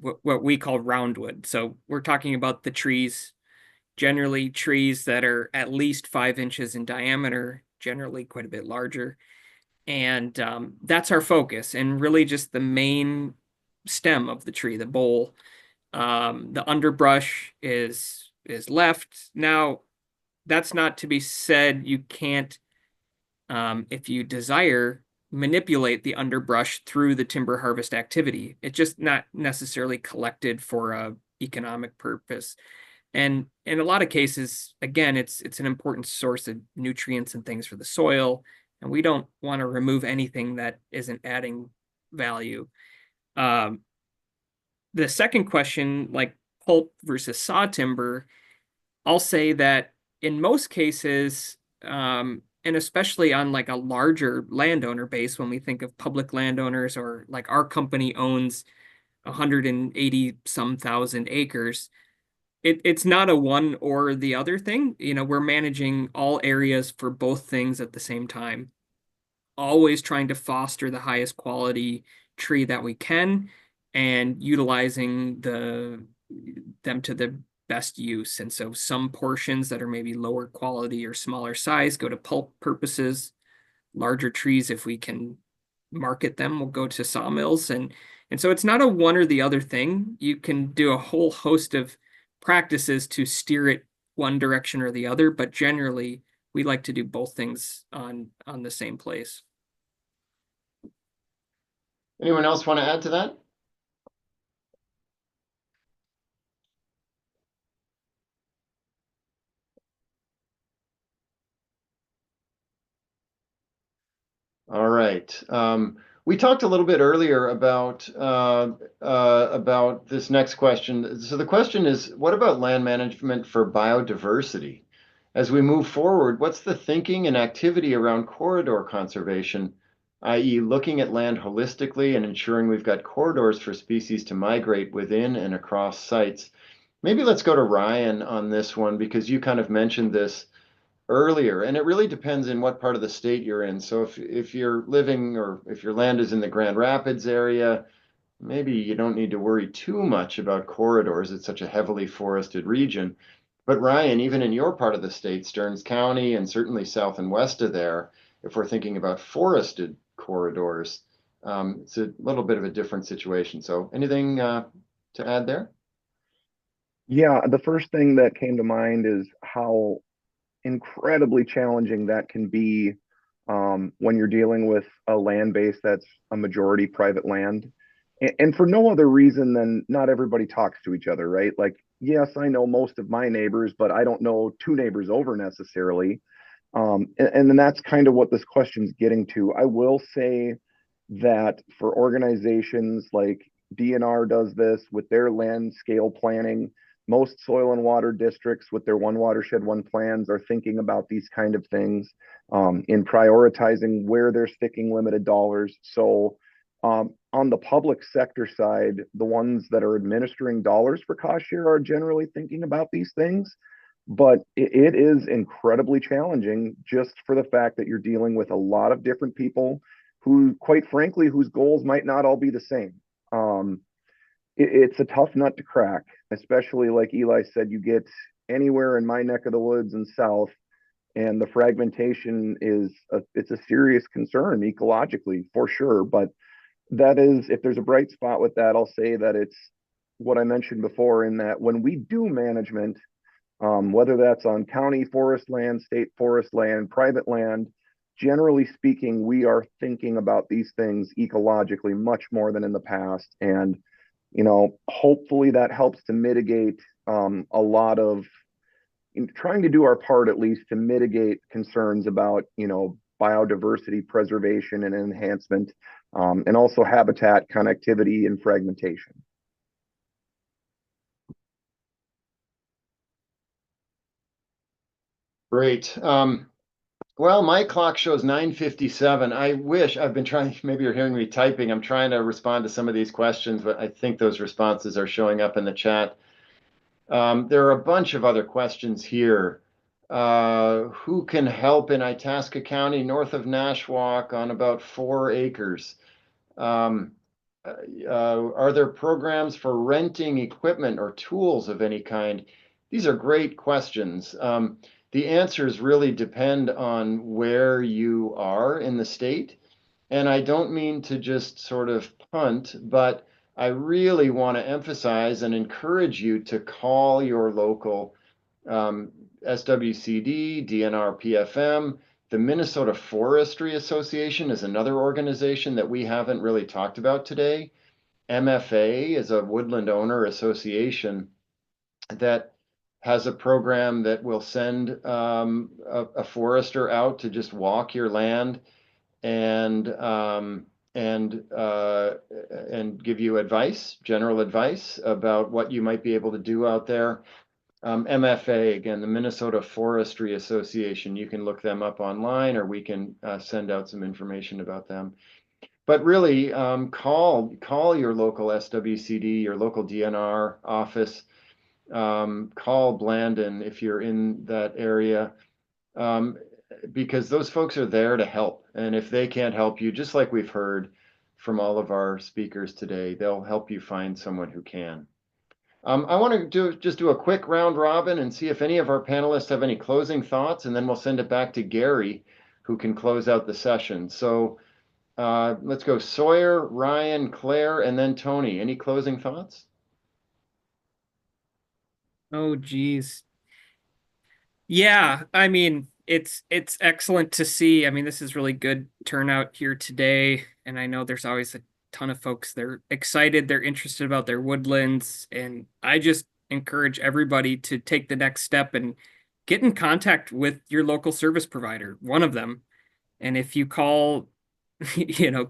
what we call roundwood. So we're talking about the trees, generally trees that are at least 5 inches in diameter, generally quite a bit larger. And that's our focus, and really just the main stem of the tree, the bole. The underbrush is left. Now, that's not to be said you can't, if you desire, manipulate the underbrush through the timber harvest activity. It's just not necessarily collected for a economic purpose. And in a lot of cases, again, it's an important source of nutrients and things for the soil, and we don't want to remove anything that isn't adding value. The second question, like pulp versus saw timber, I'll say that in most cases, and especially on like a larger landowner base, when we think of public landowners, or like our company owns 180 some thousand acres, it's not a one or the other thing. We're managing all areas for both things at the same time, always trying to foster the highest quality tree that we can and utilizing them to the best use. And so some portions that are maybe lower quality or smaller size go to pulp purposes. Larger trees, if we can market them, will go to sawmills. And so it's not a one or the other thing. You can do a whole host of practices to steer it one direction or the other, but generally we like to do both things on the same place. Anyone else want to add to that? All right. We talked a little bit earlier about this next question. So the question is, what about land management for biodiversity? As we move forward, what's the thinking and activity around corridor conservation, i.e. looking at land holistically and ensuring we've got corridors for species to migrate within and across sites? Maybe let's go to Ryan on this one, because you kind of mentioned this earlier, and it really depends in what part of the state you're in. So if you're living, or if your land is in the Grand Rapids area, maybe you don't need to worry too much about corridors. It's such a heavily forested region. But Ryan, even in your part of the state, Stearns County, and certainly south and west of there, if we're thinking about forested corridors, it's a little bit of a different situation. So anything to add there? Yeah, the first thing that came to mind is how incredibly challenging that can be when you're dealing with a land base that's a majority private land. And for no other reason than not everybody talks to each other, right? Like, yes, I know most of my neighbors, but I don't know two neighbors over necessarily. And then that's kind of what this question's getting to. I will say that for organizations like DNR does this with their land scale planning, most soil and water districts with their one watershed, one plans are thinking about these kind of things in prioritizing where they're sticking limited dollars. So on the public sector side, the ones that are administering dollars for cost share are generally thinking about these things. But it is incredibly challenging just for the fact that you're dealing with a lot of different people who, quite frankly, whose goals might not all be the same. It's a tough nut to crack, especially like Eli said, you get anywhere in my neck of the woods and south, and the fragmentation it's a serious concern ecologically for sure. But that is, if there's a bright spot with that, I'll say that it's what I mentioned before, in that when we do management, whether that's on county forest land, state forest land, private land, generally speaking, we are thinking about these things ecologically much more than in the past. And, hopefully that helps to mitigate a lot of, trying to do our part at least to mitigate concerns about, biodiversity preservation and enhancement, and also habitat connectivity and fragmentation. Great. Well, my clock shows 9:57. I wish I've been trying, maybe you're hearing me typing. I'm trying to respond to some of these questions, but I think those responses are showing up in the chat. There are a bunch of other questions here. Who can help in Itasca County, north of Nashwauk, on about 4 acres? Are there programs for renting equipment or tools of any kind? These are great questions. The answers really depend on where you are in the state. And I don't mean to just sort of punt, but I really want to emphasize and encourage you to call your local SWCD, DNR PFM. The Minnesota Forestry Association is another organization that we haven't really talked about today. MFA is a woodland owner association that has a program that will send a forester out to just walk your land and give you advice, general advice about what you might be able to do out there. MFA, again, the Minnesota Forestry Association. You can look them up online, or we can send out some information about them. But really, call your local SWCD, your local DNR office. Call Blandin if you're in that area, because those folks are there to help. And if they can't help you, just like we've heard from all of our speakers today, they'll help you find someone who can. I want to just do a quick round robin and see if any of our panelists have any closing thoughts, and then we'll send it back to Gary, who can close out the session. So let's go Sawyer, Ryan, Claire, and then Tony. Any closing thoughts? Oh, geez. Yeah, I mean, it's excellent to see. I mean, this is really good turnout here today, and I know there's always a ton of folks. They're excited, they're interested about their woodlands, and I just encourage everybody to take the next step and get in contact with your local service provider, one of them. And if you call,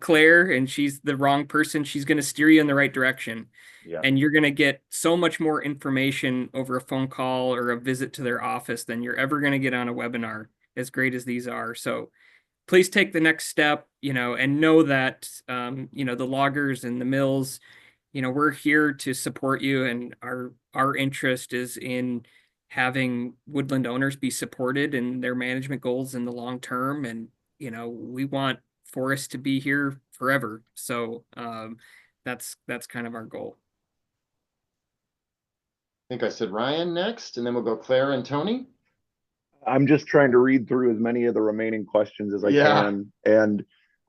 Claire, and she's the wrong person, she's going to steer you in the right direction. Yeah. And you're going to get so much more information over a phone call or a visit to their office than you're ever going to get on a webinar, as great as these are. So please take the next step, and know that, the loggers and the mills, we're here to support you. And our interest is in having woodland owners be supported in their management goals in the long term. And, we want forests to be here forever. So that's kind of our goal. I think I said Ryan next, and then we'll go Claire and Tony. I'm just trying to read through as many of the remaining questions as I Yeah. can. And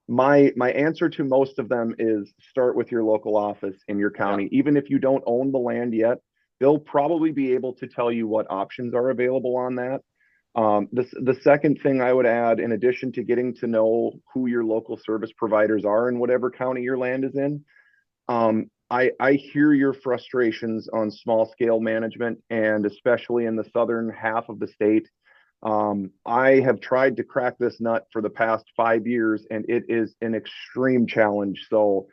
my answer to most of them is start with your local office in your county. Even if you don't own the land yet, they'll probably be able to tell you what options are available on that. The second thing I would add, in addition to getting to know who your local service providers are in whatever county your land is in, I hear your frustrations on small scale management, and especially in the southern half of the state. I have tried to crack this nut for the past 5 years, and it is an extreme challenge. So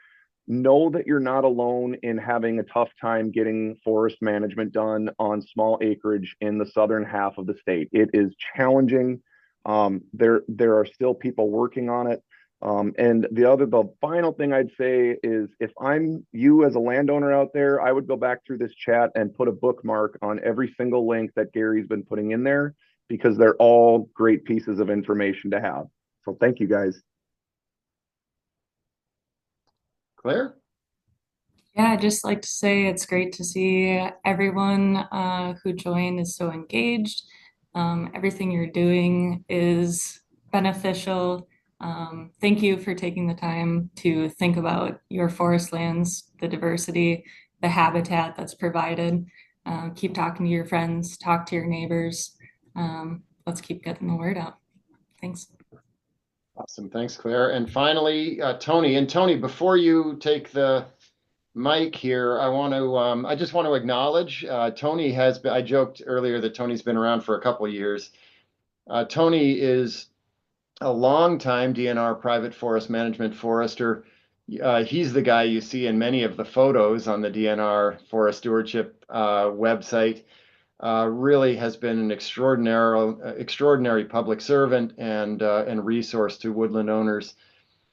know that you're not alone in having a tough time getting forest management done on small acreage in the southern half of the state. It is challenging. There are still people working on it. And the final thing I'd say is, if I'm you as a landowner out there, I would go back through this chat and put a bookmark on every single link that Gary's been putting in there, because they're all great pieces of information to have. So thank you, guys. Claire? Yeah, I'd just like to say it's great to see everyone who joined is so engaged. Everything you're doing is beneficial. Thank you for taking the time to think about your forest lands, the diversity, the habitat that's provided. Keep talking to your friends, talk to your neighbors. Let's keep getting the word out. Thanks. Awesome. Thanks, Claire. And finally, Tony. And Tony, before you take the mic here, I just want to acknowledge Tony has been, I joked earlier that Tony's been around for a couple of years. Tony is a longtime DNR private forest management forester. He's the guy you see in many of the photos on the DNR Forest Stewardship website. Really has been an extraordinary public servant and resource to woodland owners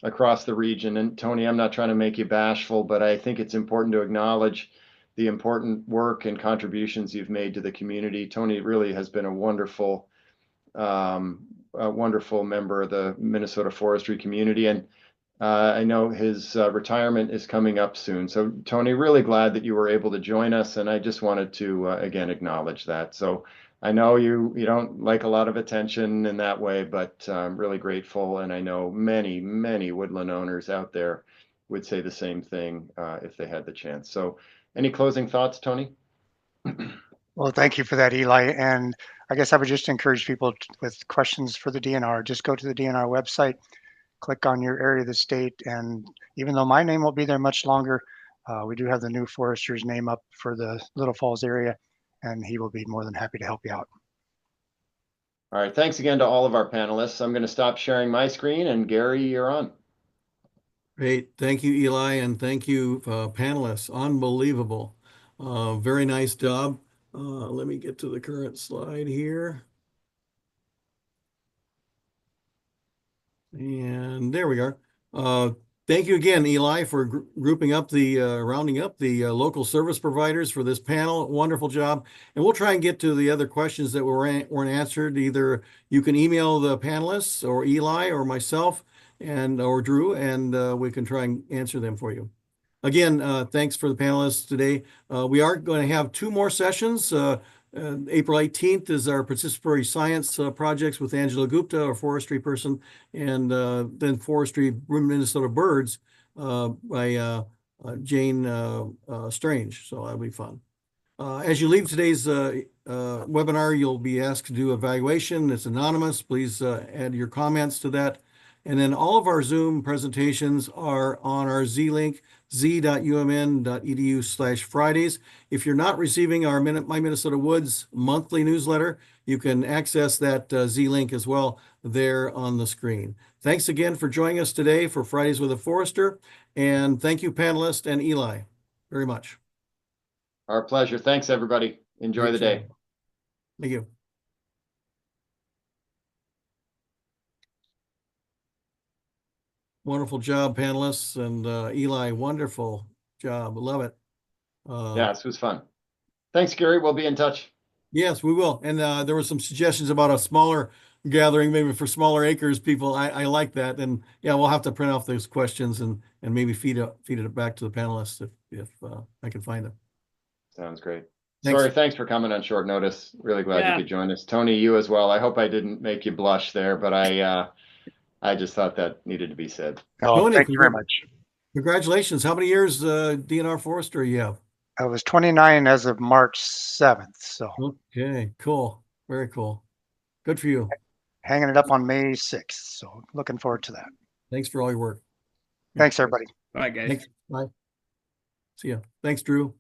across the region. And Tony, I'm not trying to make you bashful, but I think it's important to acknowledge the important work and contributions you've made to the community. Tony really has been a wonderful member of the Minnesota forestry community. And I know his retirement is coming up soon. So Tony, really glad that you were able to join us. And I just wanted to, again, acknowledge that. So I know you don't like a lot of attention in that way, but I'm really grateful. And I know many, many woodland owners out there would say the same thing if they had the chance. So any closing thoughts, Tony? Well, thank you for that, Eli. And I guess I would just encourage people with questions for the DNR, just go to the DNR website, click on your area of the state. And even though my name won't be there much longer, we do have the new forester's name up for the Little Falls area, and he will be more than happy to help you out. All right, thanks again to all of our panelists. I'm going to stop sharing my screen, and Gary, you're on. Great. Thank you, Eli, and thank you, panelists. Unbelievable. Very nice job. Let me get to the current slide here. And there we are. Thank you again, Eli, for grouping up the, rounding up the local service providers for this panel. Wonderful job. And we'll try and get to the other questions that weren't answered. Either you can email the panelists or Eli or myself or Drew, and we can try and answer them for you. Again, thanks for the panelists today. We are going to have 2 more sessions. April 18th is our participatory science projects with Angela Gupta, our forestry person, and then Forestry Minnesota Birds by Jane Strange. So that'll be fun. As you leave today's webinar, you'll be asked to do evaluation. It's anonymous. Please add your comments to that. And then all of our Zoom presentations are on our Z-Link, z.umn.edu/Fridays. If you're not receiving our My Minnesota Woods monthly newsletter, you can access that Z-Link as well there on the screen. Thanks again for joining us today for Fridays with a Forester. And thank you, panelists and Eli, very much. Our pleasure. Thanks, everybody. Enjoy the day. Thank you. Wonderful job, panelists, and Eli, wonderful job. Love it. Yeah, this was fun. Thanks, Gary. We'll be in touch. Yes, we will. And there were some suggestions about a smaller gathering, maybe for smaller acres people. I like that. And yeah, we'll have to print off those questions and maybe feed it back to the panelists if I can find them. Sounds great. Thanks. Sorry, thanks for coming on short notice. Really glad you could join us. Tony, you as well. I hope I didn't make you blush there, but I just thought that needed to be said. Oh, Tony, thank you very much. Congratulations. How many years DNR Forester you have? I was 29 as of March 7th. So Okay, cool. Very cool. Good for you. hanging it up on May 6th. So looking forward to that. Thanks for all your work. Thanks, everybody. Bye, guys. Thanks. Bye. See ya. Thanks, Drew.